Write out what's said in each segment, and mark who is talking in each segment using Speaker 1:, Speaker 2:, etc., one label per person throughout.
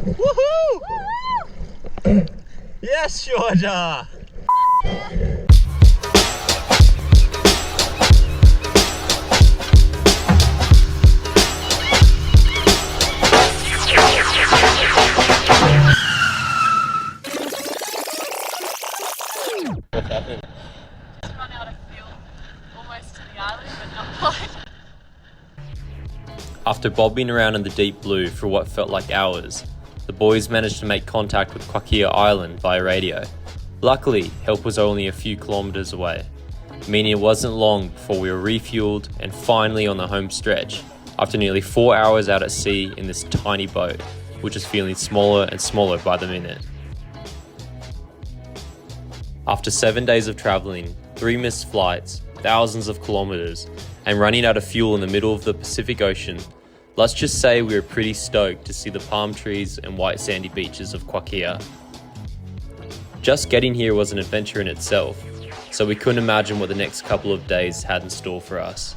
Speaker 1: Woohoo! Yes, Georgia!
Speaker 2: What's happening?
Speaker 3: Just run out of fuel, almost to the island, but not quite.
Speaker 2: After bobbing around in the deep blue for what felt like hours, the boys managed to make contact with Kwakea Island via radio. Luckily, help was only a few kilometers away, meaning it wasn't long before we were refueled and finally on the home stretch, after nearly 4 hours out at sea in this tiny boat, which was feeling smaller and smaller by the minute. After 7 days of traveling, 3 missed flights, thousands of kilometers, and running out of fuel in the middle of the Pacific Ocean, let's just say we were pretty stoked to see the palm trees and white sandy beaches of Kwakea. Just getting here was an adventure in itself, so we couldn't imagine what the next couple of days had in store for us.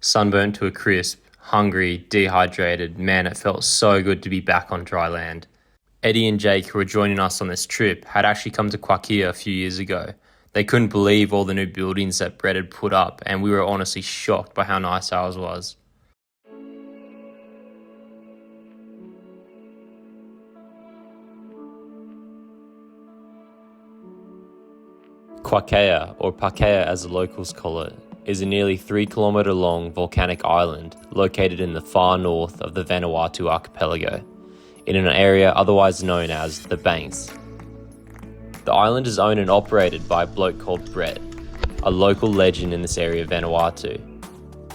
Speaker 2: Sunburnt to a crisp, hungry, dehydrated, man, it felt so good to be back on dry land. Eddie and Jake, who were joining us on this trip, had actually come to Kwakea a few years ago. They couldn't believe all the new buildings that Brett had put up, and we were honestly shocked by how nice ours was. Kwakea, or Pakea as the locals call it, is a nearly 3-kilometre long volcanic island located in the far north of the Vanuatu archipelago, in an area otherwise known as the Banks. The island is owned and operated by a bloke called Brett, a local legend in this area of Vanuatu.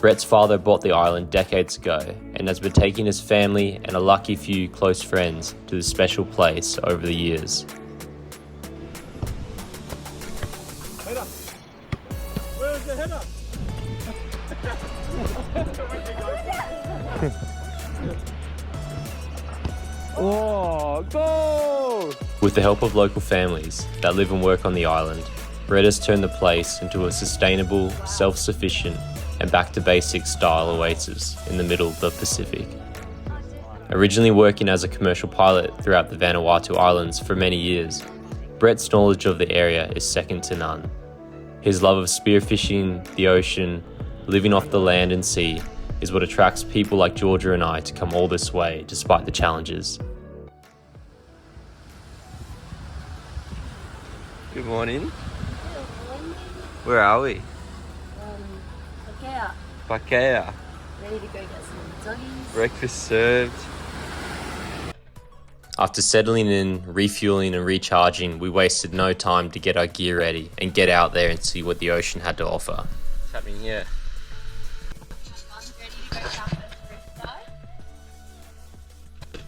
Speaker 2: Brett's father bought the island decades ago and has been taking his family and a lucky few close friends to this special place over the years.
Speaker 1: Where's the header? Oh, go!
Speaker 2: With the help of local families that live and work on the island, Brett has turned the place into a sustainable, self-sufficient and back-to-basics style oasis in the middle of the Pacific. Originally working as a commercial pilot throughout the Vanuatu Islands for many years, Brett's knowledge of the area is second to none. His love of spearfishing, the ocean, living off the land and sea is what attracts people like Georgia and I to come all this way despite the challenges. Good morning. Where are we?
Speaker 3: Kwakea.
Speaker 2: Kwakea.
Speaker 3: Ready to go get some doggies.
Speaker 2: Breakfast served. After settling in, refueling and recharging, we wasted no time to get our gear ready and get out there and see what the ocean had to offer. What's happening here?
Speaker 3: Ready to go south of the rift dive.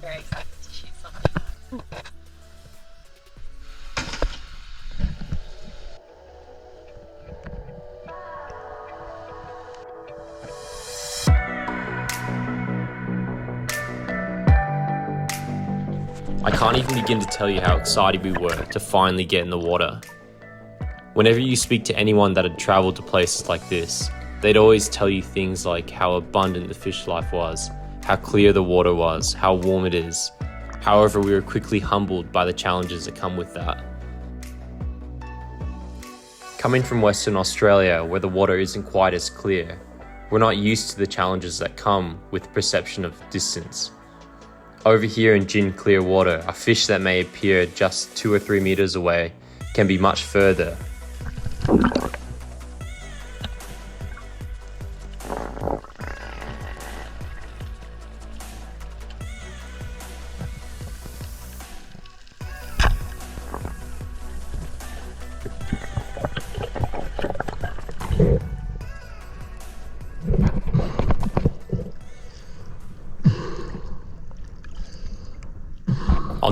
Speaker 3: Very excited to shoot something.
Speaker 2: I can't even begin to tell you how excited we were to finally get in the water. Whenever you speak to anyone that had travelled to places like this, they'd always tell you things like how abundant the fish life was, how clear the water was, how warm it is. However, we were quickly humbled by the challenges that come with that. Coming from Western Australia, where the water isn't quite as clear, we're not used to the challenges that come with perception of distance. Over here in gin clear water, a fish that may appear just 2 or 3 meters away can be much further.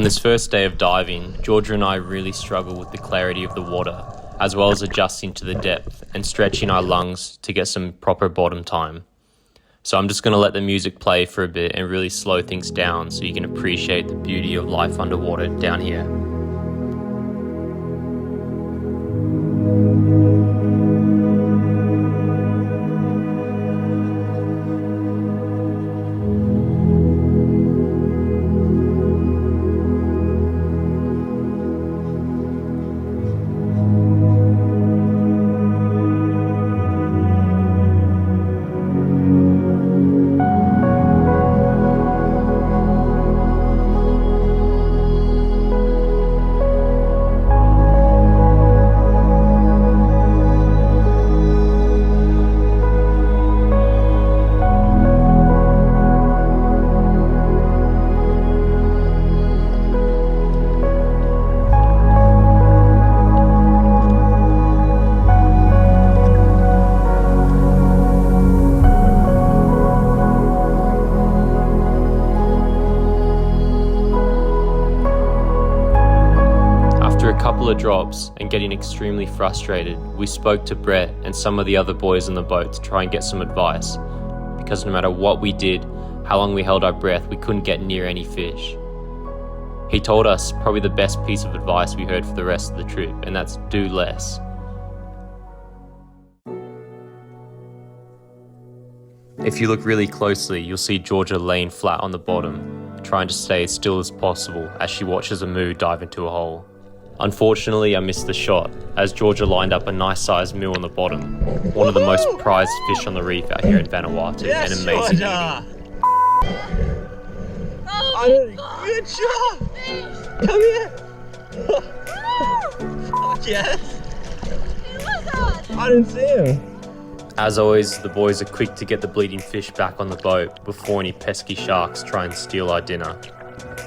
Speaker 2: On this first day of diving, Georgia and I really struggled with the clarity of the water, as well as adjusting to the depth and stretching our lungs to get some proper bottom time. So I'm just going to let the music play for a bit and really slow things down so you can appreciate the beauty of life underwater down here. Of drops and getting extremely frustrated, we spoke to Brett and some of the other boys on the boat to try and get some advice, because no matter what we did, how long we held our breath, we couldn't get near any fish. He told us probably the best piece of advice we heard for the rest of the trip, and that's do less. If you look really closely, you'll see Georgia laying flat on the bottom, trying to stay as still as possible as she watches a moo dive into a hole. Unfortunately, I missed the shot, as Georgia lined up a nice sized moo on the bottom, one of the most prized fish on the reef out here in Vanuatu,
Speaker 1: Yes,
Speaker 2: and amazing
Speaker 1: Georgia.
Speaker 2: eating.
Speaker 3: Oh
Speaker 1: Good shot! Come here! Fuck yes! I didn't see him.
Speaker 2: As always, the boys are quick to get the bleeding fish back on the boat before any pesky sharks try and steal our dinner.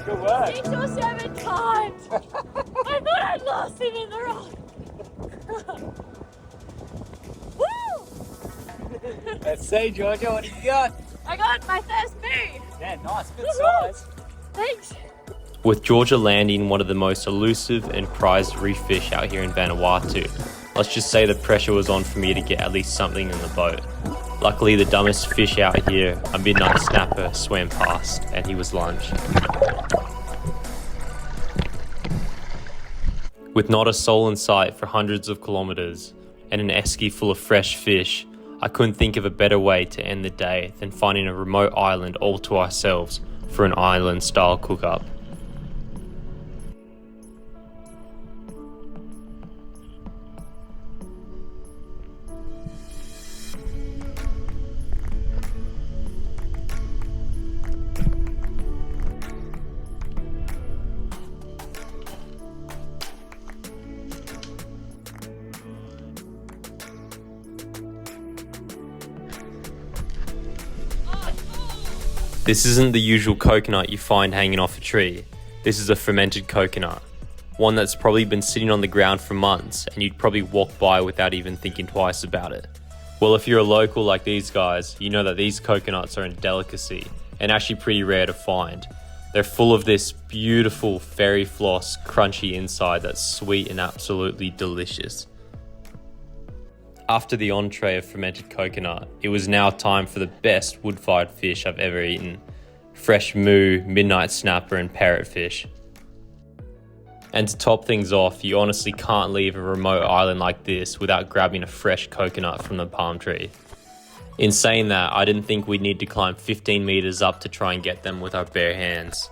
Speaker 1: Good work.
Speaker 3: 6 or 7 times. I thought I'd lost him in the rock. Woo!
Speaker 4: Let's see, Georgia, what do you got?
Speaker 3: I got my first moo.
Speaker 4: Yeah, nice, good
Speaker 3: Woohoo!
Speaker 4: size.
Speaker 3: Thanks.
Speaker 2: With Georgia landing one of the most elusive and prized reef fish out here in Vanuatu, let's just say the pressure was on for me to get at least something in the boat. Luckily, the dumbest fish out here, a midnight snapper, swam past, and he was lunch. With not a soul in sight for hundreds of kilometres, and an esky full of fresh fish, I couldn't think of a better way to end the day than finding a remote island all to ourselves for an island-style cook-up. This isn't the usual coconut you find hanging off a tree. This is a fermented coconut. One that's probably been sitting on the ground for months and you'd probably walk by without even thinking twice about it. Well, if you're a local like these guys, you know that these coconuts are a delicacy and actually pretty rare to find. They're full of this beautiful fairy floss crunchy inside that's sweet and absolutely delicious. After the entree of fermented coconut, it was now time for the best wood-fired fish I've ever eaten. Fresh moo, midnight snapper and parrotfish. And to top things off, you honestly can't leave a remote island like this without grabbing a fresh coconut from the palm tree. In saying that, I didn't think we'd need to climb 15 meters up to try and get them with our bare hands.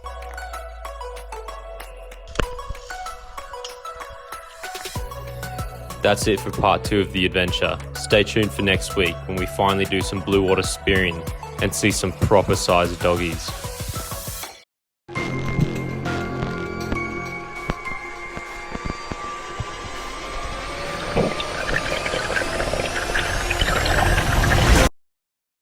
Speaker 2: That's it for part 2 of the adventure. Stay tuned for next week when we finally do some blue water spearing and see some proper sized doggies.